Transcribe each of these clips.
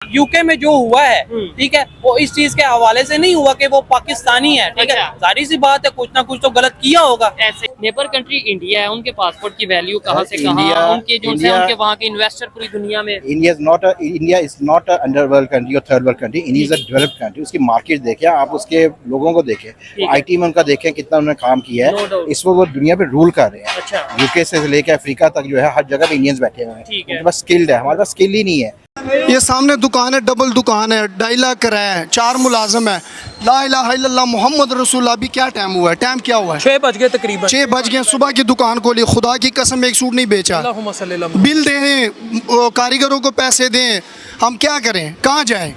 UK में जो हुआ है, ठीक है, वो इस चीज के हवाले से नहीं हुआ कि वो पाकिस्तानी है, ठीक है, जाहिर सी बात है कुछ ना कुछ तो गलत किया होगा। ऐसे नेबर कंट्री इंडिया है, उनके पासपोर्ट की वैल्यू कहाँ से कहाँ, उनके जो से उनके वहाँ के इन्वेस्टर पूरी दुनिया में। India is not a underworld country और third world country, India is a developed country. उसकी मार्केट देखें आप, उसके लोगों को देखें, आईटी में उनका देखें कितना उन्होंने काम किया है। इस वक्त वो दुनिया पे रूल कर रहे हैं। अच्छा। यूके से लेकर अफ्रीका तक जो है हर जगह पे इंडियंस बैठे हुए हैं। उनके पास स्किल्ड है, हमारे पास स्किल ही नहीं है। ये सामने दुकान है, डबल दुकान है, 2.5 लाख किराया है, 4 मुलाजम है। ला इलाहा इल्लल्लाह मोहम्मद रसूलुल्लाह। अभी क्या टाइम हुआ है? टाइम क्या हुआ है? 6 बज गए तकरीबन। 6 बज गए। सुबह की दुकान खोली, खुदा की कसम एक सूट नहीं बेचा। बिल दें, कारीगरों को पैसे दें, हम क्या करें? कहाँ जाएं?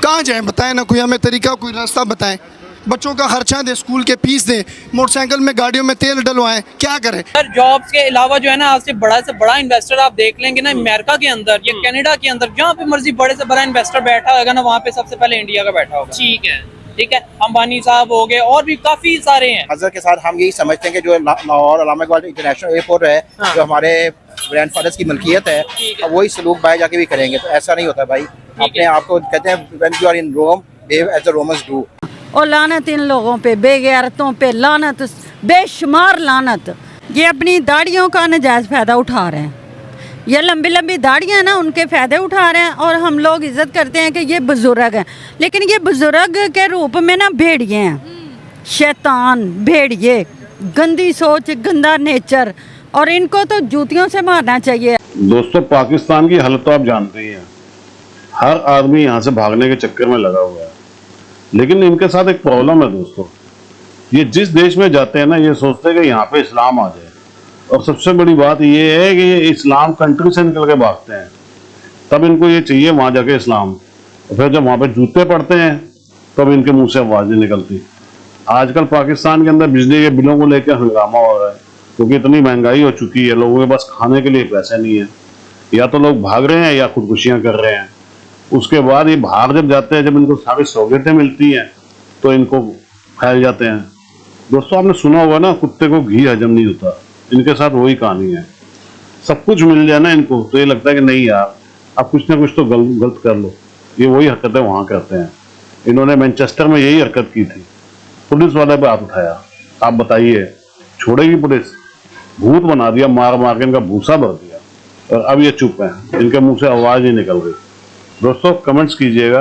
कहाँ जाएं? बताएं ना, कोई हमें तरीका, कोई रास्ता बताएं। बच्चों का खर्चा दें, स्कूल के फीस दें, मोटरसाइकिल में गाड़ियों में तेल डलवाएं, क्या करें? सर जॉब्स के अलावा जो है ना, आज से बड़ा इन्वेस्टर आप देख लेंगे ना, अमेरिका के अंदर या कनाडा के अंदर, जहाँ पे मर्जी बड़े से बड़ा इन्वेस्टर बैठा होगा ना, वहाँ पे सबसे पहले इंडिया का बैठा होगा। ठीक है, ठीक है, अंबानी साहब हो गए और भी काफी सारे हैं। अजहर के साथ हम यही समझते हैं कि जो लाहौर अल्लामा इकबाल इंटरनेशनल एयरपोर्ट है, जो हमारे ग्रैंडफादर्स की मलकियत है, अब वही सलूक बाहर जाके भी करेंगे। तो ऐसा नहीं होता भाई। अपने आप को कहते हैं when you are in Rome behave as the Romans do. और लानत इन लोगों पे, बेगैरतों पे लानत, बेशुमार लानत। ये अपनी दाढ़ियों का नजायज़ फ़ायदा उठा रहे हैं। ये लंबी लंबी दाढ़ियाँ ना, उनके फ़ायदे उठा रहे हैं। और हम लोग इज़्ज़त करते हैं कि ये बुज़ुर्ग हैं, लेकिन ये बुज़ुर्ग के रूप में ना भेड़िए हैं, शैतान भेड़िए, गंदी सोच, गंदा नेचर, और इनको तो जूतियों से मारना चाहिए। दोस्तों, पाकिस्तान की हालत तो आप जानते ही हैं। हर आदमी यहाँ से भागने के चक्कर में लगा हुआ है, लेकिन इनके साथ एक प्रॉब्लम है दोस्तों। ये जिस देश में जाते हैं ना, ये सोचते हैं कि यहाँ पे इस्लाम आ जाए, और सबसे बड़ी बात ये है कि ये इस्लाम कंट्री से निकल के भागते हैं। तब इनको ये चाहिए वहाँ जाके इस्लाम, और फिर जब वहाँ पे जूते पड़ते हैं तब इनके मुंह से आवाज़ नहीं निकलती। आजकल पाकिस्तान के अंदर बिजली के बिलों को लेकर हंगामा हो रहा है, क्योंकि इतनी महंगाई हो चुकी है, लोगों के पास खाने के लिए पैसे नहीं है। या तो लोग भाग रहे हैं या खुदकुशियाँ कर रहे हैं। उसके बाद ये भाग जब जाते हैं, जब इनको सारी सहूलियतें मिलती हैं तो इनको फैल जाते हैं। दोस्तों, आपने सुना होगा ना, कुत्ते को घी हजम नहीं होता। इनके साथ वही कहानी है। सब कुछ मिल जाए ना इनको, तो ये लगता है कि नहीं यार, अब कुछ ना कुछ तो गलत कर लो। ये वही हरकतें वहाँ करते हैं। इन्होंने मैनचेस्टर में यही हरकत की थी, पुलिस वाले पे हाथ उठाया। आप बताइए, छोड़ेगी पुलिस? भूत बना दिया, मार मार के इनका भूसा भर दिया, और अब ये चुप हैं, इनके मुंह से आवाज़ ही निकल गई। दोस्तों, कमेंट्स कीजिएगा,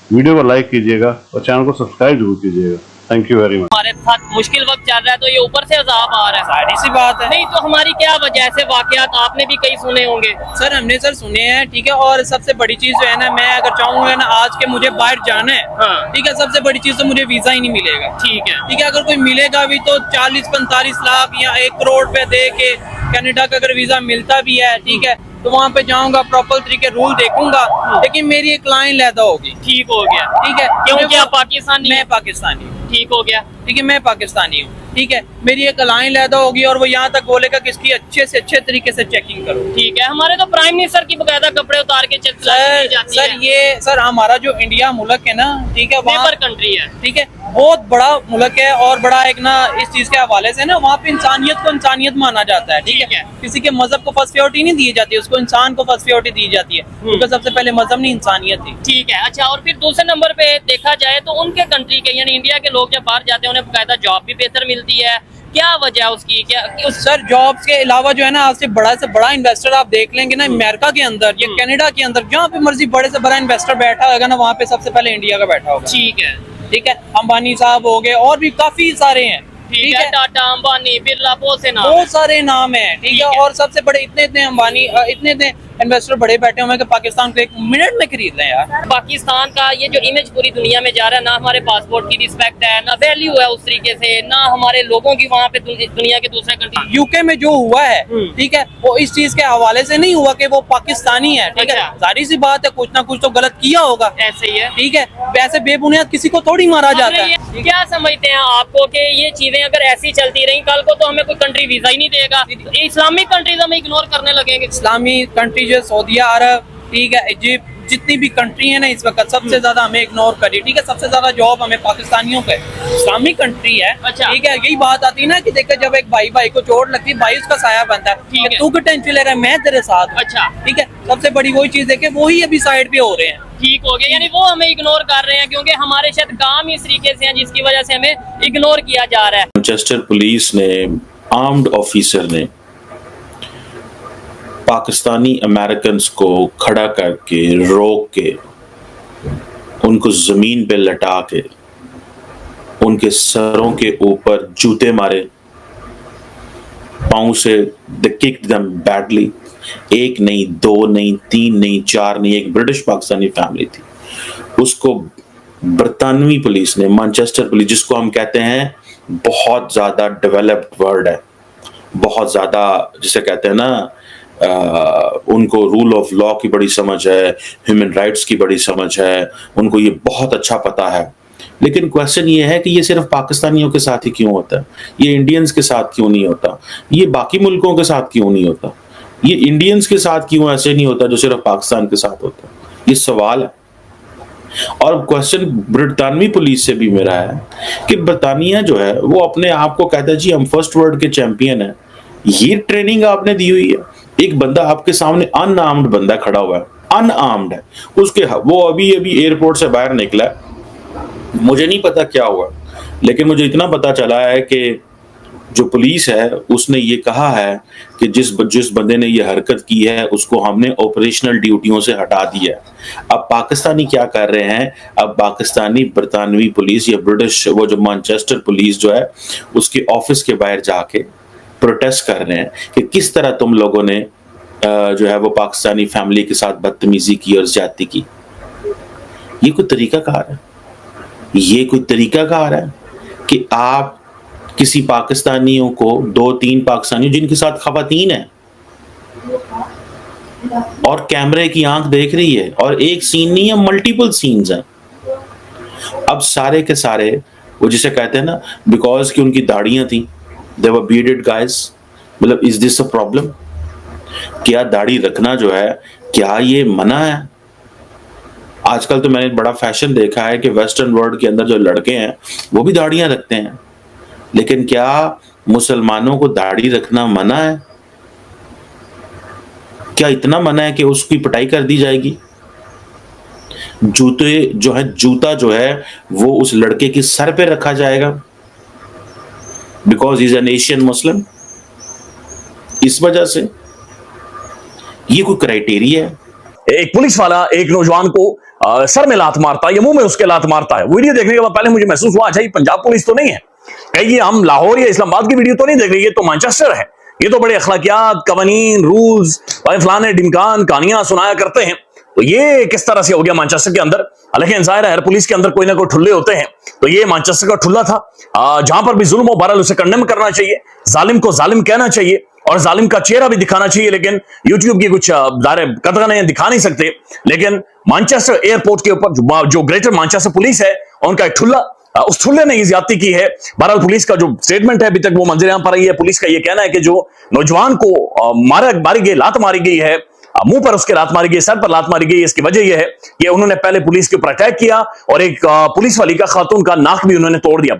वीडियो को लाइक कीजिएगा और चैनल को सब्सक्राइब जरूर कीजिएगा। Thank you very much. हमारे साथ मुश्किल वक्त चल रहा है तो ये ऊपर से अजाब आ रहा है। सारी सी बात है। नहीं तो हमारी क्या वजह, ऐसे वाकयात आपने भी कई सुने होंगे। सर हमने सर सुने हैं, ठीक है। और सबसे बड़ी चीज जो है ना, मैं अगर चाहूंगा ना आज के मुझे बाहर जाना है, हाँ। ठीक है, सबसे बड़ी चीज तो मुझे वीजा ही नहीं मिलेगा। ठीक है, ठीक है, अगर कोई मिलेगा भी तो 40-45 लाख या 1 करोड़ रुपए दे के कनाडा का अगर वीजा मिलता भी है, ठीक है, तो वहाँ पे जाऊंगा, प्रॉपर तरीके रूल देखूंगा, लेकिन मेरी एक लाइन लैदा होगी। ठीक हो गया। ठीक है, क्योंकि आप पाकिस्तानी, मैं पाकिस्तानी हूँ। ठीक हो गया। ठीक है, मैं पाकिस्तानी हूँ, ठीक है, मेरी एक लाइन लैदा होगी और वो यहाँ तक बोलेगा कि इसकी अच्छे से अच्छे तरीके से चेकिंग करो। ठीक है, हमारे तो प्राइम मिनिस्टर की बकायदा कपड़े उतार के सर हमारा जो इंडिया मुल्क है ना, ठीक है, नेबर कंट्री है, ठीक है, बहुत बड़ा मुल्क है और बड़ा एक ना इस चीज के हवाले से ना, वहाँ पे इंसानियत को इंसानियत माना जाता है। ठीक है, किसी के मजहब को फर्स्ट प्रायोरिटी नहीं दी जाती, उसको इंसान को फर्स्ट प्रायोरिटी दी जाती है, क्योंकि सबसे पहले मजहब नहीं इंसानियत थी। ठीक है। अच्छा, और फिर दूसरे नंबर पे देखा जाए तो उनके कंट्री के यानी इंडिया के लोग जब बाहर जाते हैं उन्हें बकायदा जॉब भी बेहतर मिलती है। क्या वजह है उसकी? क्या सर जॉब्स के अलावा जो है ना, आज से बड़ा इन्वेस्टर आप देख लेंगे ना, अमेरिका के अंदर या कनाडा के अंदर, जहाँ पे मर्जी बड़े से बड़ा इन्वेस्टर बैठा होगा ना, वहाँ पे सबसे पहले इंडिया का बैठा होगा। ठीक है, ठीक है, अंबानी साहब हो गए और भी काफी सारे हैं। ठीक है, टाटा, अंबानी, बिरला, बहुत सारे नाम हैं। ठीक है, और सबसे बड़े इतने अंबानी, इतने इन्वेस्टर बड़े बैठे हुए हैं कि पाकिस्तान को 1 मिनट में खरीद लें यार। पाकिस्तान का ये जो इमेज पूरी दुनिया में जा रहा है, ना हमारे पासपोर्ट की रिस्पेक्ट है, ना वैल्यू है उस तरीके से, ना हमारे लोगों की वहाँ पे दुनिया के दूसरे कंट्री। यूके में जो हुआ है, ठीक है, वो इस चीज के हवाले से नहीं हुआ कि वो पाकिस्तानी है, ठीक है, जाहिर सी बात है कुछ ना कुछ तो गलत किया होगा। ऐसे ही है। ठीक है, वैसे बेबुनियाद किसी को थोड़ी मारा जाता है। क्या समझते हैं आपको कि ये चीजें अगर ऐसी चलती रही, कल को तो हमें कोई कंट्री वीजा ही नहीं देगा, इस्लामिक कंट्रीज हमें इग्नोर करने लगेंगे? इस्लामी कंट्री जो सऊदी अरब, ठीक है, इजिप्ट, जितनी भी कंट्री है ना इस वक्त सबसे ज्यादा हमें इग्नोर करी, ठीक है। सबसे ज्यादा जॉब हमें पाकिस्तानियों पे, इस्लामिक कंट्री है, अच्छा। ठीक है। यही बात आती है ना कि देखो जब एक भाई को चोट लगती है, भाई उसका साया बनता है, ठीक है। तू क्यों टेंशन ले रहा है, मैं तेरे साथ हूं। अच्छा। ठीक है, सबसे बड़ी वही चीज है कि वही अभी साइड पे हो रहे हैं। ठीक हो गया, यानी वो हमें इग्नोर कर रहे हैं क्योंकि हमारे शायद काम ही इस तरीके से हैं जिसकी वजह से हमें इग्नोर किया जा रहा है। मैनचेस्टर पुलिस ने, आर्म्ड ऑफिसर ने पाकिस्तानी अमेरिकन को खड़ा करके, रोक के, उनको जमीन पे लटा के, उनके सरों के ऊपर जूते मारे, पांव से दे किक्ड देम बैडली। एक नहीं, दो नहीं, तीन नहीं, चार नहीं, एक ब्रिटिश पाकिस्तानी फैमिली थी, उसको बरतानवी पुलिस ने, मैनचेस्टर पुलिस, जिसको हम कहते हैं बहुत ज्यादा डेवलप्ड वर्ड है, बहुत ज्यादा जिसे कहते हैं ना, उनको रूल ऑफ लॉ की बड़ी समझ है, ह्यूमन राइट्स की बड़ी समझ है, उनको ये बहुत अच्छा पता है। लेकिन क्वेश्चन ये है कि ये सिर्फ पाकिस्तानियों के साथ ही क्यों होता है, ये इंडियंस के साथ क्यों नहीं होता, ये बाकी मुल्कों के साथ क्यों नहीं होता, ये इंडियंस के साथ क्यों ऐसे नहीं होता जो सिर्फ पाकिस्तान के साथ होता है, ये सवाल है। और क्वेश्चन ब्रितानवी पुलिस से भी मेरा है कि बरतानिया जो है वो अपने आप को कहता है जी हम फर्स्ट वर्ल्ड के चैंपियन हैं। ये ट्रेनिंग आपने दी हुई है, एक बंदा आपके सामने अनआर्म्ड बंदा खड़ा हुआ है, अनआर्म्ड है, उसके वो अभी एयरपोर्ट से बाहर निकला है, मुझे नहीं पता क्या हुआ, लेकिन मुझे इतना पता चला है कि जो पुलिस है उसने ये कहा है कि जिस बंदे ने ये हरकत की है उसको हमने ऑपरेशनल ड्यूटियों से हटा दिया है। अब पाकिस्तानी क्या कर रहे हैं, अब पाकिस्तानी बरतानवी पुलिस या ब्रिटिश, वो जो मैनचेस्टर पुलिस जो है उसके ऑफिस के बाहर जाके प्रोटेस्ट कर रहे हैं कि किस तरह तुम लोगों ने जो है वो पाकिस्तानी फैमिली के साथ बदतमीजी की और ज्यादती की। ये कोई तरीकाकार है, ये कोई तरीकाकार है कि आप किसी पाकिस्तानियों को, 2-3 पाकिस्तानी जिनके साथ खवातीन है और कैमरे की आंख देख रही है, और एक सीन नहीं है, मल्टीपल सीन्स हैं। अब सारे के सारे वो जिसे कहते हैं ना, बिकॉज कि उनकी दाढ़ियां थी, दे वर बीयर्डेड गाइस, मतलब इज दिस अ प्रॉब्लम? क्या दाढ़ी रखना जो है क्या ये मना है? आजकल तो मैंने बड़ा फैशन देखा है कि वेस्टर्न वर्ल्ड के अंदर जो लड़के हैं वो भी दाढ़ियां रखते हैं, लेकिन क्या मुसलमानों को दाढ़ी रखना मना है? क्या इतना मना है कि उसकी पिटाई कर दी जाएगी? जूते जो है, जूता जो है वो उस लड़के के सर पे रखा जाएगा बिकॉज इज एन एशियन मुस्लिम? इस वजह से ये कोई क्राइटेरिया है? एक पुलिस वाला एक नौजवान को सर में लात मारता है या मुंह में उसके लात मारता है। वीडियो देखने के बाद पहले मुझे महसूस हुआ अच्छा ये पंजाब पुलिस तो नहीं है, कहीं ये हम लाहौर या इस्लामाबाद की वीडियो तो नहीं देख रहे, ये तो मैनचेस्टर है, ये तो बड़े अखलाकियात, कवानीन, रूल्स, फलाने ढिमकान कहानियां सुनाया करते हैं। तो ये किस तरह से हो गया मैनचेस्टर के अंदर? हालांकि जाहिर है हर पुलिस के अंदर कोई ना कोई ठुल्ले होते हैं, तो ये मैनचेस्टर का ठुल्ला था। जहां पर भी जुल्म हो बहरहाल उसे कंडेम करना चाहिए, जालिम को जालिम कहना चाहिए और जालिम का चेहरा भी दिखाना चाहिए, लेकिन यूट्यूब की कुछ कतगने दिखा नहीं सकते। लेकिन मैनचेस्टर एयरपोर्ट के ऊपर जो ग्रेटर मैनचेस्टर पुलिस है उनका एक ठुल्ला, उस ठुल्ले ने ज्यादती की है। बहरहाल पुलिस का जो स्टेटमेंट है अभी तक वो मंजर पर आई है। पुलिस का ये कहना है कि जो नौजवान को मारी गई, लात मारी गई है, मुंह पर उसके लात मारी गई, सर पर लात मारी गई, इसकी वजह यह है कि उन्होंने पहले पुलिस के ऊपर अटैक किया और एक पुलिस वाली का, खातून का नाक भी उन्होंने तोड़ दिया।